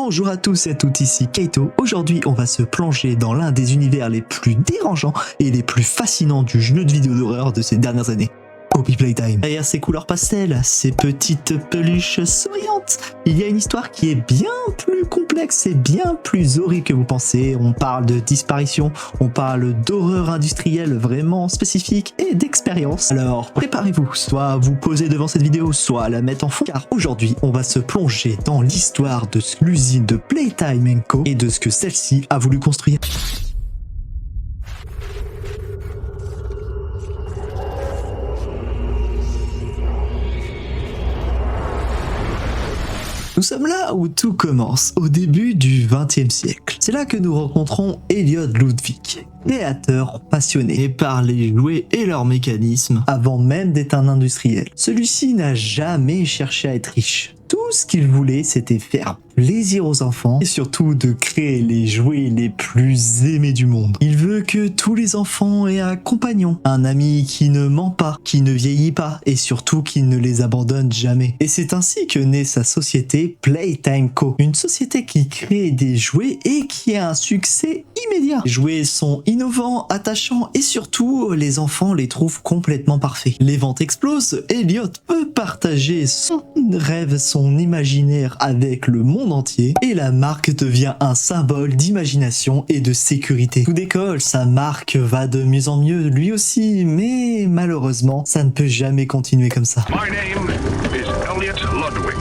Bonjour à tous et à toutes, ici Kaito. Aujourd'hui, on va se plonger dans l'un des univers les plus dérangeants et les plus fascinants du jeu de vidéo d'horreur de ces dernières années. Poppy Playtime. Derrière ces couleurs pastel, ces petites peluches souriantes, il y a une histoire qui est bien plus complexe et bien plus horrible que vous pensez. On parle de disparition, on parle d'horreur industrielle vraiment spécifique et d'expérience. Alors préparez-vous, soit vous posez devant cette vidéo, soit la mettre en fond, car aujourd'hui on va se plonger dans l'histoire de l'usine de Playtime & Co et de ce que celle-ci a voulu construire. Nous sommes là où tout commence, au début du XXe siècle. C'est là que nous rencontrons Elliot Ludwig, créateur passionné par les jouets et leurs mécanismes avant même d'être un industriel. Celui-ci n'a jamais cherché à être riche. Tout ce qu'il voulait, c'était faire plaisir aux enfants et surtout de créer les jouets les plus aimés du monde. Il veut que tous les enfants aient un compagnon, un ami qui ne ment pas, qui ne vieillit pas et surtout qui ne les abandonne jamais. Et c'est ainsi que naît sa société Playtime Co, une société qui crée des jouets et qui a un succès immédiat. Les jouets sont innovants, attachants et surtout les enfants les trouvent complètement parfaits. Les ventes explosent, Elliot peut partager son rêve, son imaginaire avec le monde entier et la marque devient un symbole d'imagination et de sécurité. Tout décolle, sa marque va de mieux en mieux lui aussi, mais malheureusement, ça ne peut jamais continuer comme ça. My name is Elliot Ludwig.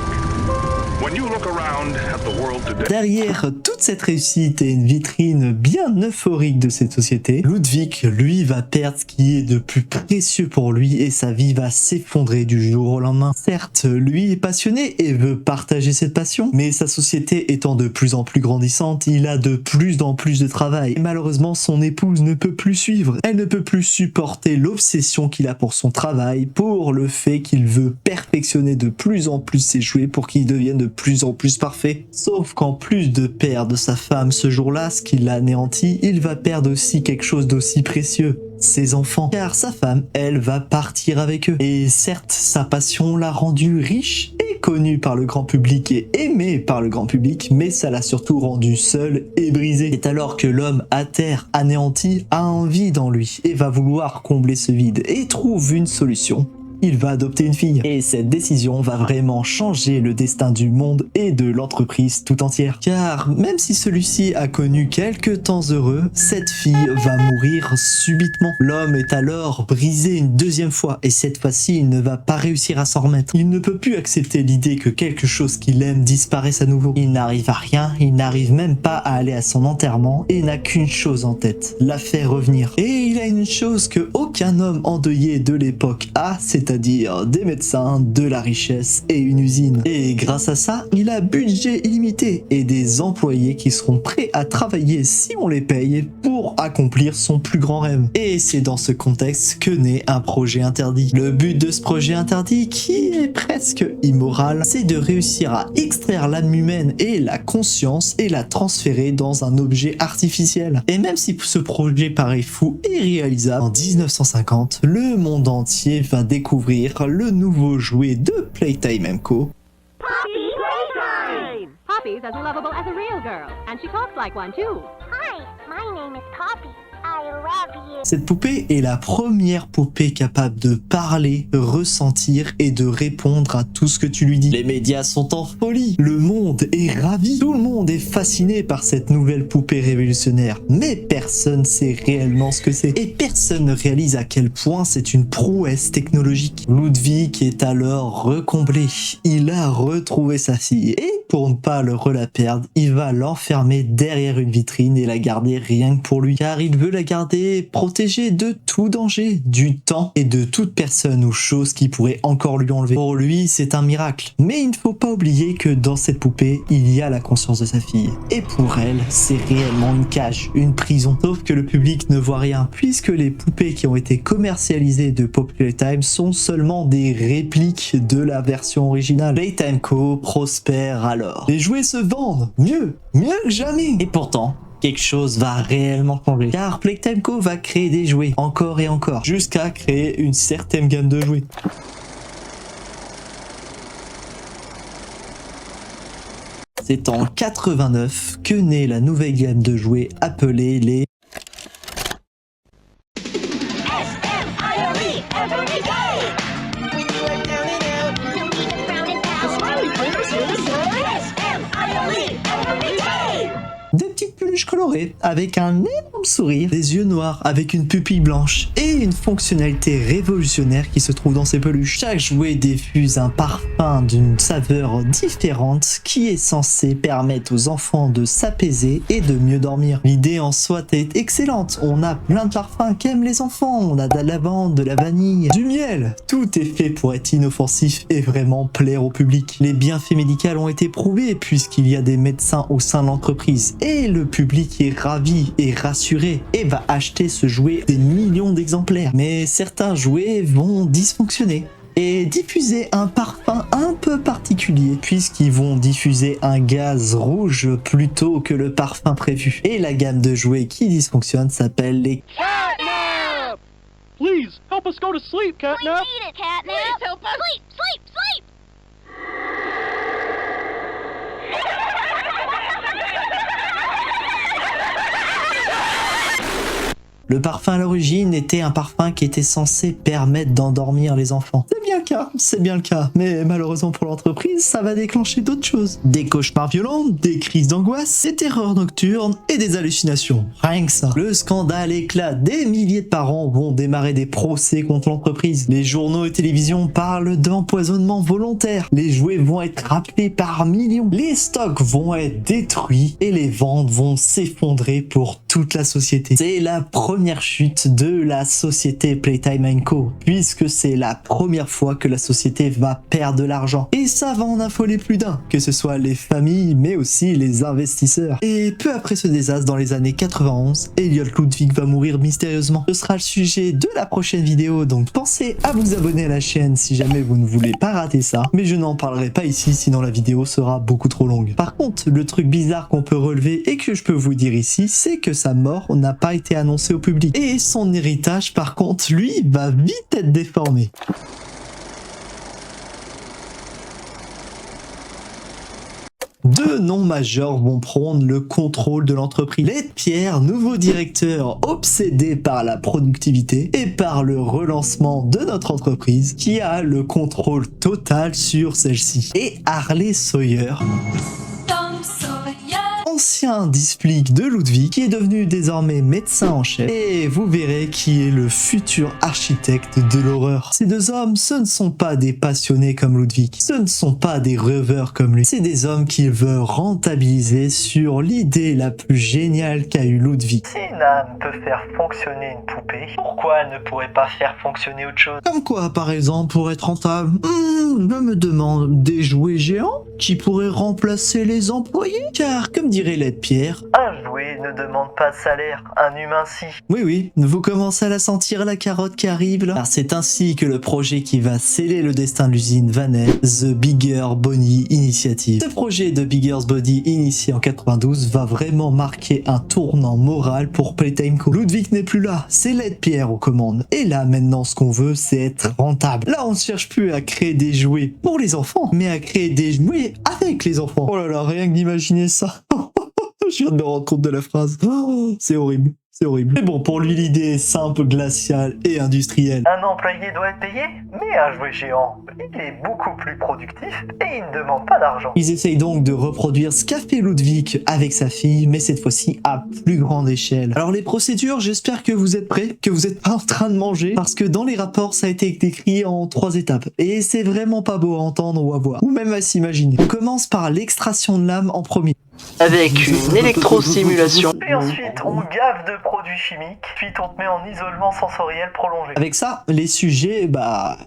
When you look around at the world today, Derrière toute cette réussite et une vitrine bien euphorique de cette société, Ludwig, lui, va perdre ce qui est de plus précieux pour lui et sa vie va s'effondrer du jour au lendemain. Certes, lui est passionné et veut partager cette passion, mais sa société étant de plus en plus grandissante, il a de plus en plus de travail. Et malheureusement, son épouse ne peut plus suivre. Elle ne peut plus supporter l'obsession qu'il a pour son travail, pour le fait qu'il veut perfectionner de plus en plus ses jouets pour qu'ils deviennent de plus en plus parfaits. Sauf qu'en plus de perdre sa femme ce jour-là, ce qui l'a anéanti, il va perdre aussi quelque chose d'aussi précieux, ses enfants. Car sa femme, elle, va partir avec eux. Et certes, sa passion l'a rendu riche et connu par le grand public et aimé par le grand public, mais ça l'a surtout rendu seul et brisé. C'est alors que l'homme à terre, anéanti, a envie dans lui et va vouloir combler ce vide et trouve une solution. Il va adopter une fille. Et cette décision va vraiment changer le destin du monde et de l'entreprise tout entière. Car même si celui-ci a connu quelques temps heureux, cette fille va mourir subitement. L'homme est alors brisé une deuxième fois et cette fois-ci il ne va pas réussir à s'en remettre. Il ne peut plus accepter l'idée que quelque chose qu'il aime disparaisse à nouveau. Il n'arrive à rien, il n'arrive même pas à aller à son enterrement et n'a qu'une chose en tête, la faire revenir. Et il a une chose que aucun homme endeuillé de l'époque a, c'est-à-dire des médecins, de la richesse et une usine. Et grâce à ça, il a budget illimité et des employés qui seront prêts à travailler si on les paye pour accomplir son plus grand rêve. Et c'est dans ce contexte que naît un projet interdit. Le but de ce projet interdit, qui est presque immoral, c'est de réussir à extraire l'âme humaine et la conscience et la transférer dans un objet artificiel. Et même si ce projet paraît fou et réalisable, en 1950, le monde entier va découvrir le nouveau jouet de Playtime & Co. Poppy Playtime! Poppy's as lovable as a real girl, and she talks like one too. Hi, my name is Poppy. I love you. Cette poupée est la première poupée capable de parler, ressentir et de répondre à tout ce que tu lui dis. Les médias sont en folie, le monde est ravi, tout le monde est fasciné par cette nouvelle poupée révolutionnaire. Mais personne sait réellement ce que c'est et personne ne réalise à quel point c'est une prouesse technologique. Ludwig est alors recomblé, il a retrouvé sa fille et pour ne pas la perdre, il va l'enfermer derrière une vitrine et la garder rien que pour lui car il veut la garder protégée de tout danger, du temps et de toute personne ou chose qui pourrait encore lui enlever. Pour lui, c'est un miracle. Mais il ne faut pas oublier que dans cette poupée, il y a la conscience de sa fille. Et pour elle, c'est réellement une cage, une prison. Sauf que le public ne voit rien puisque les poupées qui ont été commercialisées de Poppy Playtime sont seulement des répliques de la version originale. Playtime Co prospère alors. Les jouets se vendent mieux que jamais. Et pourtant, quelque chose va réellement changer. Car Playtime Co va créer des jouets encore et encore, jusqu'à créer une certaine gamme de jouets. C'est en 89 que naît la nouvelle gamme de jouets appelée les des petites peluches colorées avec un énorme sourire, des yeux noirs avec une pupille blanche et une fonctionnalité révolutionnaire qui se trouve dans ces peluches. Chaque jouet diffuse un parfum d'une saveur différente qui est censé permettre aux enfants de s'apaiser et de mieux dormir. L'idée en soi est excellente, on a plein de parfums qu'aiment les enfants, on a de la lavande, de la vanille, du miel. Tout est fait pour être inoffensif et vraiment plaire au public. Les bienfaits médicaux ont été prouvés puisqu'il y a des médecins au sein de l'entreprise et le public est ravi et rassuré et va acheter ce jouet des millions d'exemplaires. Mais certains jouets vont dysfonctionner et diffuser un parfum un peu particulier puisqu'ils vont diffuser un gaz rouge plutôt que le parfum prévu. Et la gamme de jouets qui dysfonctionne s'appelle les Catnap! Please, help us go to sleep, We Catnap! need it, Catnap. Please help us. Sleep, sleep, sleep. Le parfum à l'origine était un parfum qui était censé permettre d'endormir les enfants. C'est bien le cas, mais malheureusement pour l'entreprise, ça va déclencher d'autres choses. Des cauchemars violents, des crises d'angoisse, des terreurs nocturnes et des hallucinations. Rien que ça. Le scandale éclate, des milliers de parents vont démarrer des procès contre l'entreprise. Les journaux et télévisions parlent d'empoisonnement volontaire. Les jouets vont être rappelés par millions. Les stocks vont être détruits et les ventes vont s'effondrer pour toute la société. C'est la première chute de la société Playtime & Co. puisque c'est la première fois que la société va perdre de l'argent. Et ça va en affoler plus d'un, que ce soit les familles mais aussi les investisseurs. Et peu après ce désastre, dans les années 91, Elliot Ludwig va mourir mystérieusement. Ce sera le sujet de la prochaine vidéo, donc pensez à vous abonner à la chaîne si jamais vous ne voulez pas rater ça. Mais je n'en parlerai pas ici, sinon la vidéo sera beaucoup trop longue. Par contre, le truc bizarre qu'on peut relever et que je peux vous dire ici, c'est que sa mort n'a pas été annoncée au public. Et son héritage, par contre, lui, va vite être déformé. Deux noms majeurs vont prendre le contrôle de l'entreprise. Led Pierre, nouveau directeur obsédé par la productivité et par le relancement de notre entreprise, qui a le contrôle total sur celle-ci. Et Harley Sawyer, ancien displique de Ludwig, qui est devenu désormais médecin en chef, et vous verrez qui est le futur architecte de l'horreur. Ces deux hommes, ce ne sont pas des passionnés comme Ludwig, ce ne sont pas des rêveurs comme lui, c'est des hommes qui veulent rentabiliser sur l'idée la plus géniale qu'a eu Ludwig. Si une âme peut faire fonctionner une poupée, pourquoi elle ne pourrait pas faire fonctionner autre chose? Comme quoi, par exemple, pour être rentable? Je me demande, des jouets géants qui pourraient remplacer les employés? Car, comme dirait Led Pierre, un jouet ne demande pas de salaire, un humain si. Oui, vous commencez à la sentir la carotte qui arrive là. Car c'est ainsi que le projet qui va sceller le destin de l'usine va naître, The Bigger Body Initiative. Ce projet de Bigger's Body, initié en 92, va vraiment marquer un tournant moral pour Playtime Co. Ludwig n'est plus là, c'est Led Pierre aux commandes. Et là maintenant ce qu'on veut, c'est être rentable. Là on ne cherche plus à créer des jouets pour les enfants, mais à créer des jouets avec les enfants. Oh là là, rien que d'imaginer ça. Je viens de me rendre compte de la phrase. Oh, c'est horrible. C'est horrible. Mais bon, pour lui, l'idée est simple, glaciale et industrielle. Un employé doit être payé, mais un jouet géant, il est beaucoup plus productif et il ne demande pas d'argent. Ils essayent donc de reproduire ce qu'a fait Ludwig avec sa fille, mais cette fois-ci à plus grande échelle. Alors les procédures, j'espère que vous êtes prêts, que vous n'êtes pas en train de manger, parce que dans les rapports, ça a été décrit en 3 étapes. Et c'est vraiment pas beau à entendre ou à voir, ou même à s'imaginer. On commence par l'extraction de l'âme en premier. Avec une électrosimulation. Et ensuite, on gave de produits chimiques, puis on te met en isolement sensoriel prolongé. Avec ça, les sujets,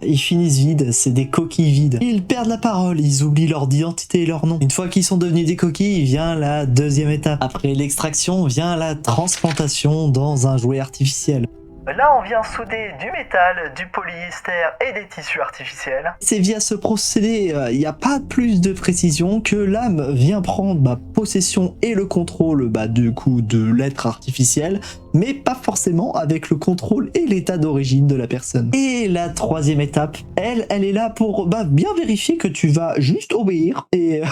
ils finissent vides, c'est des coquilles vides. Ils perdent la parole, ils oublient leur identité et leur nom. Une fois qu'ils sont devenus des coquilles, vient la deuxième étape. Après l'extraction, vient la transplantation dans un jouet artificiel. Là, on vient souder du métal, du polyester et des tissus artificiels. C'est via ce procédé, il n'y a pas plus de précision que l'âme vient prendre possession et le contrôle du coup de l'être artificiel, mais pas forcément avec le contrôle et l'état d'origine de la personne. Et la troisième étape, elle est là pour bien vérifier que tu vas juste obéir et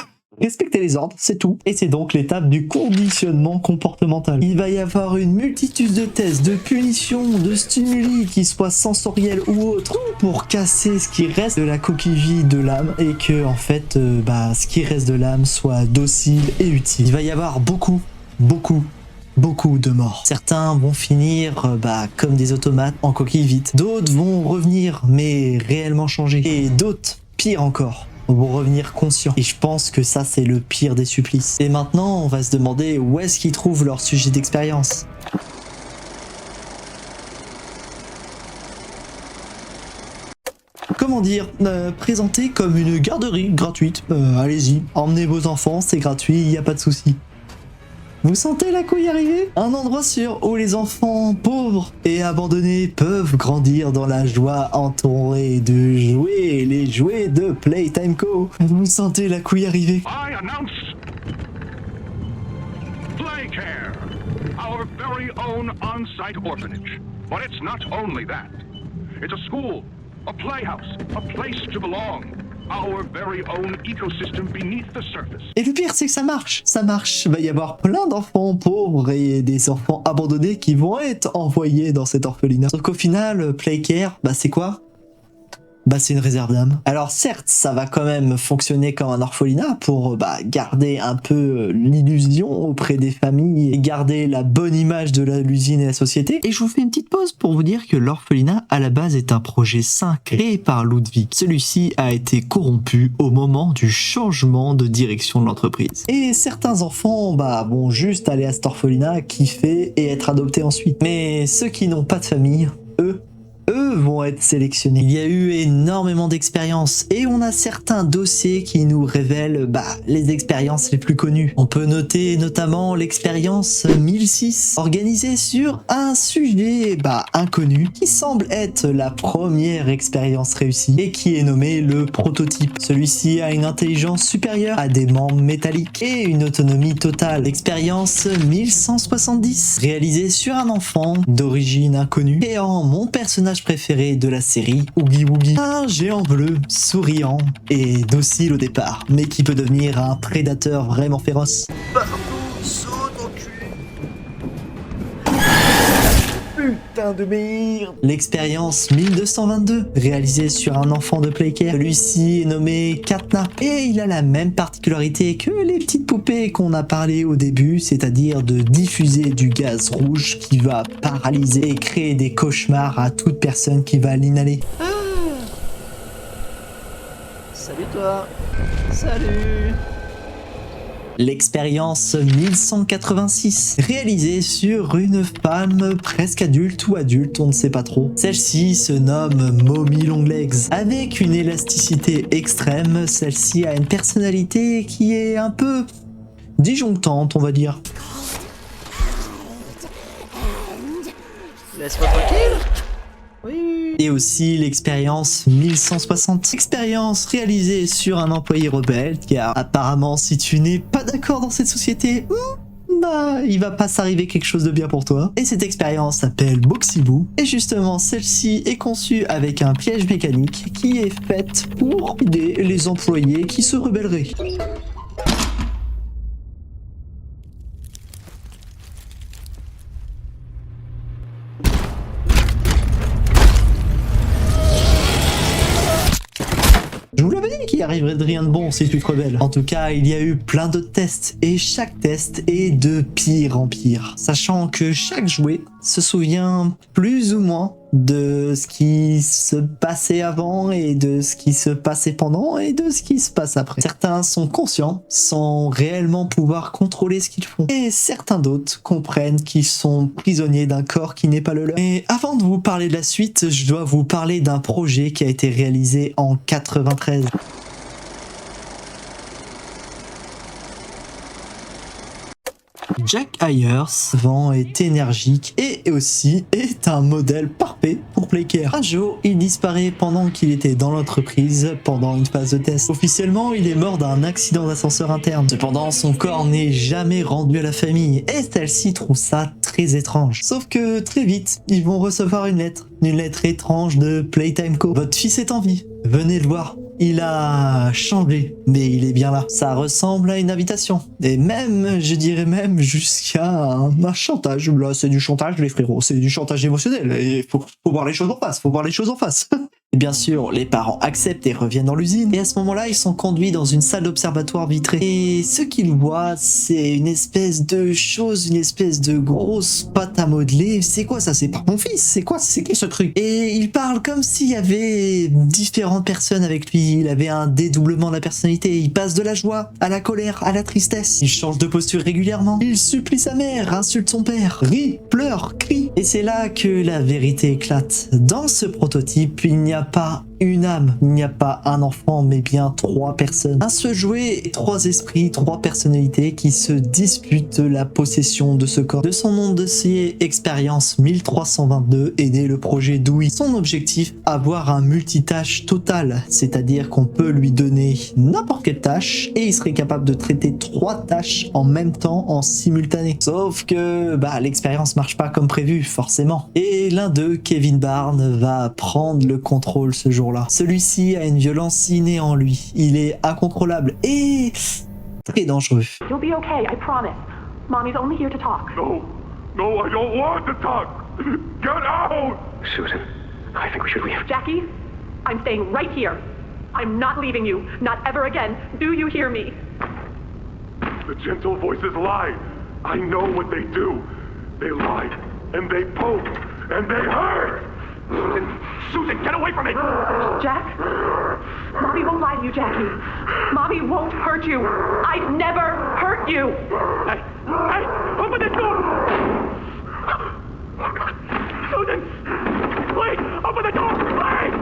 Respecter les ordres, c'est tout. Et c'est donc l'étape du conditionnement comportemental. Il va y avoir une multitude de tests, de punitions, de stimuli, qu'ils soient sensoriels ou autres, pour casser ce qui reste de la coquille vide de l'âme et que, en fait, ce qui reste de l'âme soit docile et utile. Il va y avoir beaucoup de morts. Certains vont finir comme des automates en coquille vide. D'autres vont revenir mais réellement changer. Et d'autres, pire encore, vont revenir conscients. Et je pense que ça c'est le pire des supplices. Et maintenant on va se demander où est-ce qu'ils trouvent leur sujet d'expérience. Comment dire, présenté comme une garderie gratuite. Allez-y, emmenez vos enfants, c'est gratuit, il n'y a pas de souci. Vous sentez la couille arriver? Un endroit sûr où les enfants pauvres et abandonnés peuvent grandir dans la joie entourés de jouets, les jouets de Playtime Co. Vous sentez la couille arriver? I announce Playcare, our very own on-site orphanage. But it's not only that. It's a school, a playhouse, a place to belong. Our very own ecosystem beneath the surface. Et le pire, c'est que ça marche. Ça marche. Il va y avoir plein d'enfants pauvres et des enfants abandonnés qui vont être envoyés dans cet orphelinat. Sauf qu'au final, Playcare, c'est quoi? C'est une réserve d'âme. Alors certes, ça va quand même fonctionner comme un orphelinat pour garder un peu l'illusion auprès des familles et garder la bonne image de l'usine et la société. Et je vous fais une petite pause pour vous dire que l'orphelinat à la base est un projet sain créé par Ludwig. Celui-ci a été corrompu au moment du changement de direction de l'entreprise. Et certains enfants vont juste aller à cet orphelinat, kiffer et être adoptés ensuite. Mais ceux qui n'ont pas de famille, eux vont être sélectionnés. Il y a eu énormément d'expériences et on a certains dossiers qui nous révèlent les expériences les plus connues. On peut noter notamment l'expérience 1006 organisée sur un sujet inconnu qui semble être la première expérience réussie et qui est nommé le prototype. Celui-ci a une intelligence supérieure à des membres métalliques et une autonomie totale. L'expérience 1170 réalisée sur un enfant d'origine inconnue et en mon personnage préféré de la série, Oogie Woogie. Un géant bleu, souriant et docile au départ, mais qui peut devenir un prédateur vraiment féroce. Putain de merde. L'expérience 1222, réalisée sur un enfant de Playcare. Celui-ci est nommé Catnap et il a la même particularité que les petites poupées qu'on a parlé au début, c'est-à-dire de diffuser du gaz rouge qui va paralyser et créer des cauchemars à toute personne qui va l'inhaler. Salut toi. Salut. L'expérience 1186, réalisée sur une femme presque adulte ou adulte, on ne sait pas trop. Celle-ci se nomme Mommy Longlegs. Avec une élasticité extrême, celle-ci a une personnalité qui est un peu disjonctante, on va dire. Laisse-moi tranquille. Oui. Et aussi l'expérience 1160. Expérience réalisée sur un employé rebelle car apparemment si tu n'es pas d'accord dans cette société, il va pas s'arriver quelque chose de bien pour toi. Et cette expérience s'appelle Boxiboo. Et justement celle-ci est conçue avec un piège mécanique qui est faite pour aider les employés qui se rebelleraient. Je vous l'avais dit qu'il arriverait de rien de bon si tu te rebelles. En tout cas, il y a eu plein d'autres tests et chaque test est de pire en pire. Sachant que chaque jouet se souvient plus ou moins de ce qui se passait avant et de ce qui se passait pendant et de ce qui se passe après. Certains sont conscients sans réellement pouvoir contrôler ce qu'ils font. Et certains d'autres comprennent qu'ils sont prisonniers d'un corps qui n'est pas le leur. Mais avant de vous parler de la suite, je dois vous parler d'un projet qui a été réalisé en 93. Jack Ayers vent est énergique et aussi est un modèle parfait pour Playcare. Un jour, il disparaît pendant qu'il était dans l'entreprise pendant une phase de test. Officiellement, il est mort d'un accident d'ascenseur interne. Cependant, son corps n'est jamais rendu à la famille et celle-ci trouve ça très étrange. Sauf que très vite, ils vont recevoir une lettre étrange de Playtime Co. Votre fils est en vie, venez le voir. il a changé, mais il est bien là. Ça ressemble à une invitation. Et même, je dirais même, jusqu'à un chantage. Là, c'est du chantage, les frérots. C'est du chantage émotionnel. Et faut voir les choses en face. Faut voir les choses en face. Et bien sûr, les parents acceptent et reviennent dans l'usine. Et à ce moment-là, ils sont conduits dans une salle d'observatoire vitrée. Et ce qu'ils voient, c'est une espèce de chose, une espèce de grosse pâte à modeler. C'est quoi ça? C'est pas mon fils. C'est quoi ce truc? Et il parle comme s'il y avait différentes personnes avec lui. Il avait un dédoublement de la personnalité. Il passe de la joie à la colère, à la tristesse. Il change de posture régulièrement. Il supplie sa mère, insulte son père, rit, pleure, crie. Et c'est là que la vérité éclate. Dans ce prototype, il n'y a pas une âme, il n'y a pas un enfant, mais bien 3 personnes. Un seul jouet, 3 esprits, 3 personnalités qui se disputent la possession de ce corps. De son nom de dossier expérience 1322 est né le projet Dewey. Son objectif, avoir un multitâche total, c'est-à-dire qu'on peut lui donner n'importe quelle tâche et il serait capable de traiter 3 tâches en même temps en simultané. Sauf que l'expérience marche pas comme prévu, forcément. Et l'un d'eux, Kevin Barnes, va prendre le contrôle ce jour-là. Celui-ci a une violence innée en lui. Il est incontrôlable et très dangereux. You'll be okay, I promise. Mommy's only here to talk. No, I don't want to talk. Get out! Susan, I think we should leave. Jackie, I'm staying right here. I'm not leaving you. Not ever again. Do you hear me? The gentle voices lie. I know what they do. They lie, and they poke, and they hurt. Susan, get away from me! Jack? Mommy won't lie to you, Jackie. Mommy won't hurt you. I'd never hurt you. Hey, open the door! Susan, please, open the door, please!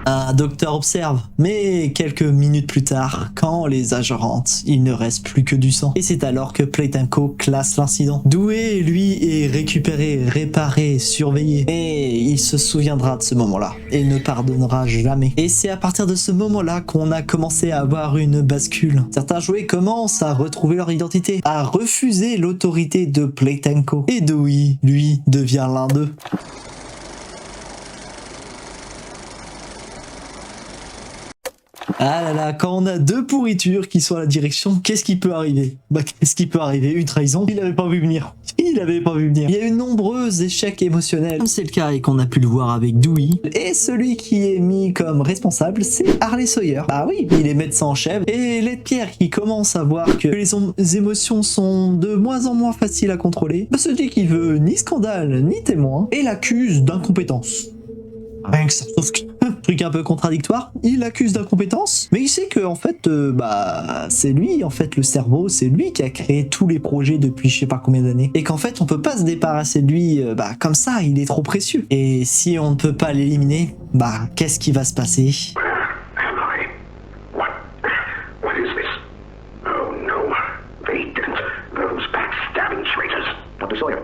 Un docteur observe, mais quelques minutes plus tard, quand les agents rentrent, il ne reste plus que du sang. Et c'est alors que Platenko classe l'incident. Dewey, lui, est récupéré, réparé, surveillé. Mais il se souviendra de ce moment-là et ne pardonnera jamais. Et c'est à partir de ce moment-là qu'on a commencé à avoir une bascule. Certains jouets commencent à retrouver leur identité, à refuser l'autorité de Platenko. Et Dewey, lui, devient l'un d'eux. Ah là là, quand on a 2 pourritures qui sont à la direction, qu'est-ce qui peut arriver? Qu'est-ce qui peut arriver? Une trahison? Il avait pas vu venir. Il avait pas vu venir. Il y a eu nombreux échecs émotionnels, comme c'est le cas et qu'on a pu le voir avec Dewey. Et celui qui est mis comme responsable, c'est Harley Sawyer. Bah oui, il est médecin en chef. Et Led Pierre, qui commence à voir que les émotions sont de moins en moins faciles à contrôler, se dit qu'il veut ni scandale, ni témoin, et l'accuse d'incompétence. Rien que ça, sauf que truc un peu contradictoire, il accuse d'incompétence, mais il sait que en fait, c'est lui en fait le cerveau, c'est lui qui a créé tous les projets depuis je sais pas combien d'années, et qu'en fait on peut pas se débarrasser de lui comme ça, il est trop précieux. Et si on ne peut pas l'éliminer, qu'est-ce qui va se passer? What is this? Oh no, they didn't. Those backstabbing traitors. Dr. Sawyer,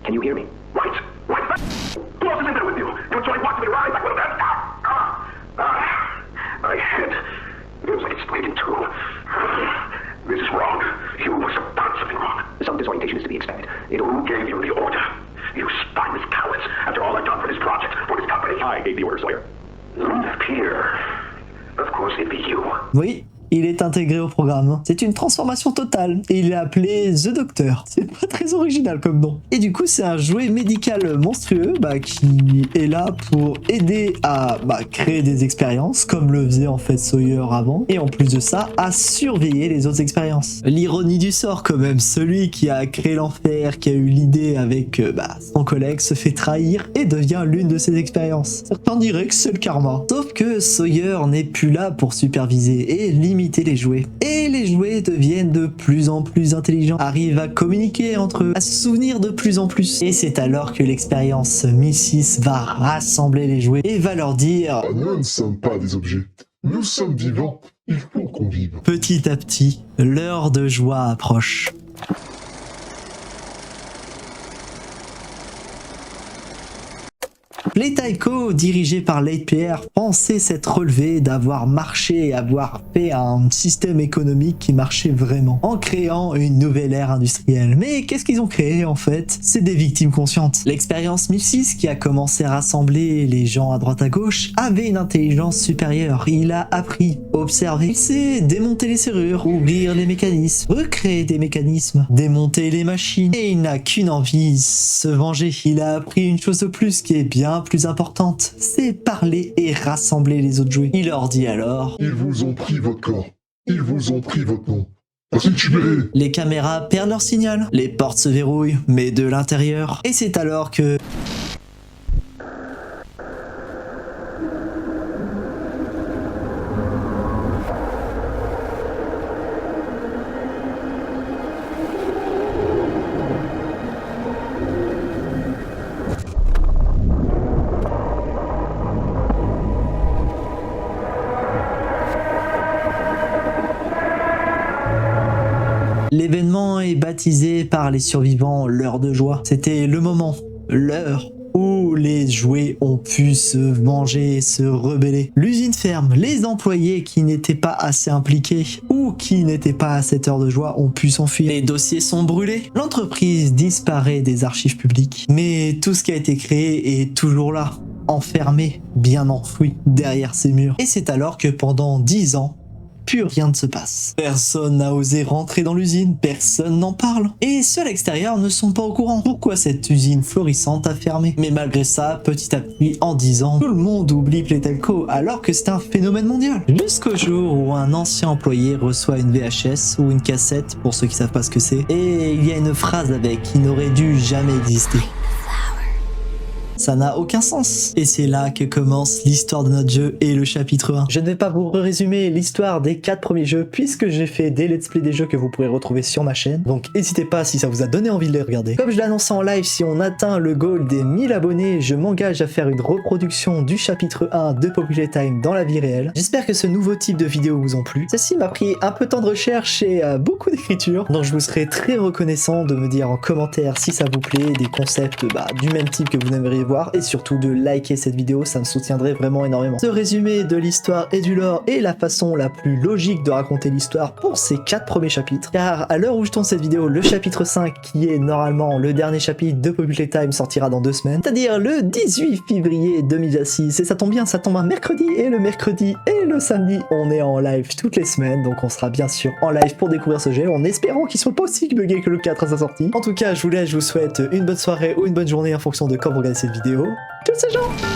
can you hear me? What? Who else is in there with you? You enjoy watching me rise like one of them? My head. It was like it split in 2. This is wrong. You must have done something wrong. Some disorientation is to be expected. Who gave you the order? You spineless cowards. After all I've done for this project, for this company. I gave the order, Sawyer. Pierre. Of course it'd be you. Oui. Il est intégré au programme. C'est une transformation totale. Et il est appelé The Doctor. C'est pas très original comme nom. Et du coup, c'est un jouet médical monstrueux qui est là pour aider à créer des expériences, comme le faisait en fait Sawyer avant. Et en plus de ça, à surveiller les autres expériences. L'ironie du sort quand même. Celui qui a créé l'enfer, qui a eu l'idée avec son collègue, se fait trahir et devient l'une de ses expériences. Certains diraient que c'est le karma. Sauf que Sawyer n'est plus là pour superviser et limiter les jouets. Et les jouets deviennent de plus en plus intelligents, arrivent à communiquer entre eux, à se souvenir de plus en plus. Et c'est alors que l'expérience 1006 va rassembler les jouets et va leur dire: nous ne sommes pas des objets, nous sommes vivants, il faut qu'on vive. Petit à petit, l'heure de joie approche. Les Taiko, dirigés par Light Pierre, pensaient s'être relevés, d'avoir marché et avoir fait un système économique qui marchait vraiment, en créant une nouvelle ère industrielle. Mais qu'est-ce qu'ils ont créé en fait? C'est des victimes conscientes. L'expérience 1006, qui a commencé à rassembler les gens à droite à gauche, avait une intelligence supérieure. Il a appris, observé, il sait démonter les serrures, ouvrir les mécanismes, recréer des mécanismes, démonter les machines, et il n'a qu'une envie, se venger. Il a appris une chose de plus qui est bien plus importante, c'est parler et rassembler les autres jouets. Il leur dit alors: Ils vous ont pris votre corps. Ils vous ont pris votre nom. Passez tuer. Les caméras perdent leur signal, les portes se verrouillent, mais de l'intérieur. Et c'est alors que... L'événement est baptisé par les survivants l'heure de joie. C'était le moment, l'heure où les jouets ont pu se venger, se rebeller. L'usine ferme, les employés qui n'étaient pas assez impliqués ou qui n'étaient pas à cette heure de joie ont pu s'enfuir. Les dossiers sont brûlés, l'entreprise disparaît des archives publiques. Mais tout ce qui a été créé est toujours là, enfermé, bien enfoui derrière ces murs. Et c'est alors que pendant 10 ans, plus rien ne se passe. Personne n'a osé rentrer dans l'usine, personne n'en parle. Et ceux à l'extérieur ne sont pas au courant. Pourquoi cette usine florissante a fermé? Mais malgré ça, petit à petit, en 10 ans, tout le monde oublie Playtelco alors que c'est un phénomène mondial. Jusqu'au jour où un ancien employé reçoit une VHS ou une cassette, pour ceux qui savent pas ce que c'est, et il y a une phrase avec qui n'aurait dû jamais exister. Ça n'a aucun sens. Et c'est là que commence l'histoire de notre jeu et le chapitre 1. Je ne vais pas vous résumer l'histoire des 4 premiers jeux puisque j'ai fait des let's play des jeux que vous pourrez retrouver sur ma chaîne. Donc n'hésitez pas si ça vous a donné envie de les regarder. Comme je l'ai annoncé en live, si on atteint le goal des 1000 abonnés, je m'engage à faire une reproduction du chapitre 1 de Poppy Playtime dans la vie réelle. J'espère que ce nouveau type de vidéo vous ont plu. Ceci m'a pris un peu de temps de recherche et beaucoup d'écriture. Donc je vous serai très reconnaissant de me dire en commentaire si ça vous plaît, des concepts du même type que vous aimeriez voir, et surtout de liker cette vidéo, ça me soutiendrait vraiment énormément. Ce résumé de l'histoire et du lore est la façon la plus logique de raconter l'histoire pour ces 4 premiers chapitres, car à l'heure où je tourne cette vidéo, le chapitre 5, qui est normalement le dernier chapitre de Poppy Playtime, sortira dans 2 semaines, c'est-à-dire le 18 février 2026, et ça tombe bien, ça tombe un mercredi, et le mercredi et le samedi, on est en live toutes les semaines, donc on sera bien sûr en live pour découvrir ce jeu, en espérant qu'il soit pas aussi bugué que le 4 à sa sortie. En tout cas, je vous laisse, je vous souhaite une bonne soirée ou une bonne journée en fonction de quand vous regardez cette vidéo. Tchuss les gens!